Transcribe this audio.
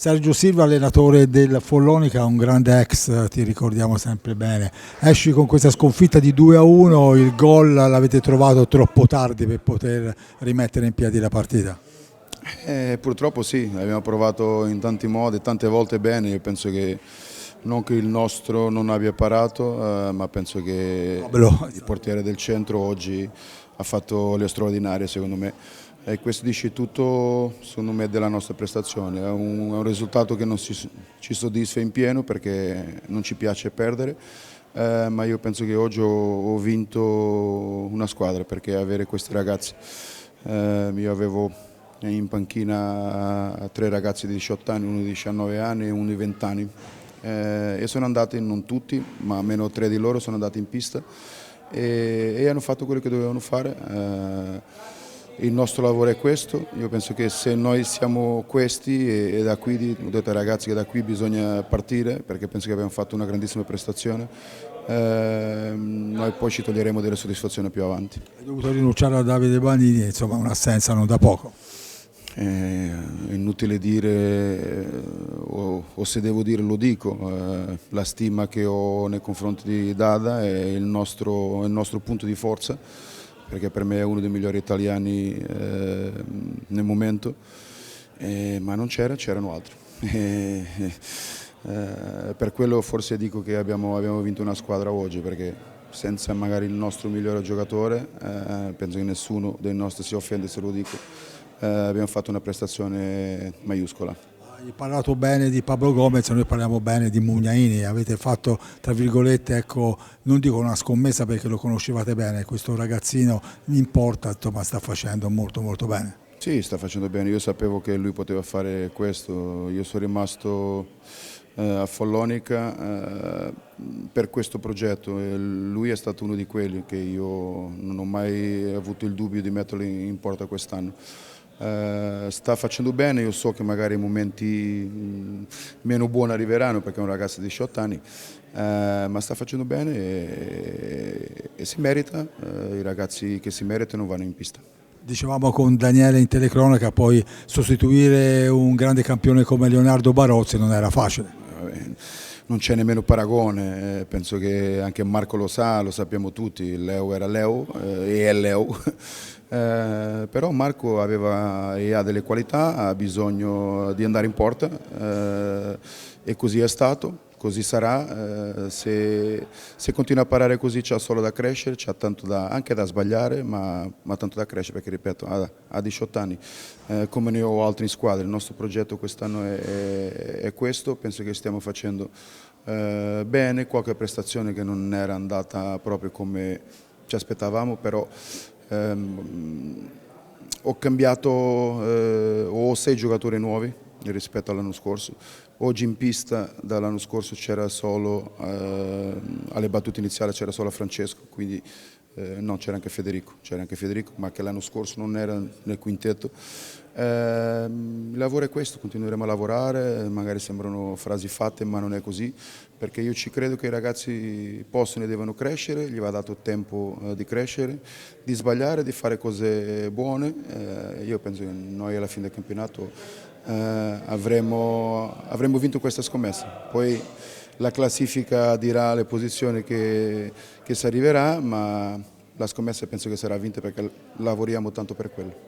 Sergio Silva, allenatore del Follonica, un grande ex, ti ricordiamo sempre bene. Esci con questa sconfitta di 2-1, il gol l'avete trovato troppo tardi per poter rimettere in piedi la partita? Purtroppo sì, abbiamo provato in tanti modi, tante volte bene, io penso che non che il nostro non abbia parato, ma penso che il portiere del centro oggi ha fatto le straordinarie secondo me. E questo dice tutto secondo me della nostra prestazione, è un risultato che non ci soddisfa in pieno perché non ci piace perdere, ma io penso che oggi ho vinto una squadra perché avere questi ragazzi, io avevo in panchina 3 ragazzi di 18 anni, uno di 19 anni e uno di 20 anni e sono andati, non tutti, ma almeno 3 di loro sono andati in pista e hanno fatto quello che dovevano fare. Il nostro lavoro è questo, io penso che se noi siamo questi e da qui, ho detto ai ragazzi che da qui bisogna partire perché penso che abbiamo fatto una grandissima prestazione, noi poi ci toglieremo delle soddisfazioni più avanti. Hai dovuto rinunciare a Davide Banini, insomma un'assenza non da poco. È inutile dire, o se devo dire lo dico, la stima che ho nei confronti di Dada è il nostro punto di forza, perché per me è uno dei migliori italiani nel momento, ma non c'erano altri. Per quello forse dico che abbiamo vinto una squadra oggi, perché senza magari il nostro migliore giocatore, penso che nessuno dei nostri si offende se lo dico, abbiamo fatto una prestazione maiuscola. Hai parlato bene di Pablo Gomez, noi parliamo bene di Mugnaini, avete fatto tra virgolette, ecco, non dico una scommessa perché lo conoscevate bene, questo ragazzino in porta insomma, sta facendo molto molto bene. Sì, sta facendo bene, io sapevo che lui poteva fare questo, io sono rimasto a Follonica per questo progetto e lui è stato uno di quelli che io non ho mai avuto il dubbio di metterlo in porta quest'anno. Sta facendo bene, io so che magari i momenti meno buoni arriveranno perché è un ragazzo di 18 anni, ma sta facendo bene e si merita, i ragazzi che si meritano vanno in pista. Dicevamo con Daniele in telecronaca, poi sostituire un grande campione come Leonardo Barozzi non era facile. Non c'è nemmeno paragone, penso che anche Marco lo sa, lo sappiamo tutti, Leo era Leo e è Leo, però Marco aveva e ha delle qualità, ha bisogno di andare in porta e così è stato. Così sarà, se continua a parare così c'ha solo da crescere, c'ha tanto anche da sbagliare, ma tanto da crescere perché ripeto ha 18 anni, come ne ho altri in squadra, il nostro progetto quest'anno è questo, penso che stiamo facendo bene, qualche prestazione che non era andata proprio come ci aspettavamo, però ho cambiato, ho 6 giocatori nuovi rispetto all'anno scorso. Oggi in pista dall'anno scorso c'era solo, alle battute iniziali c'era solo Francesco, quindi no, c'era anche Federico, ma che l'anno scorso non era nel quintetto. Il lavoro è questo, continueremo a lavorare, magari sembrano frasi fatte ma non è così, perché io ci credo che i ragazzi possono e devono crescere, gli va dato tempo di crescere, di sbagliare, di fare cose buone. Io penso che noi alla fine del campionato avremo vinto questa scommessa, poi la classifica dirà le posizioni che si arriverà, ma la scommessa penso che sarà vinta perché lavoriamo tanto per quello.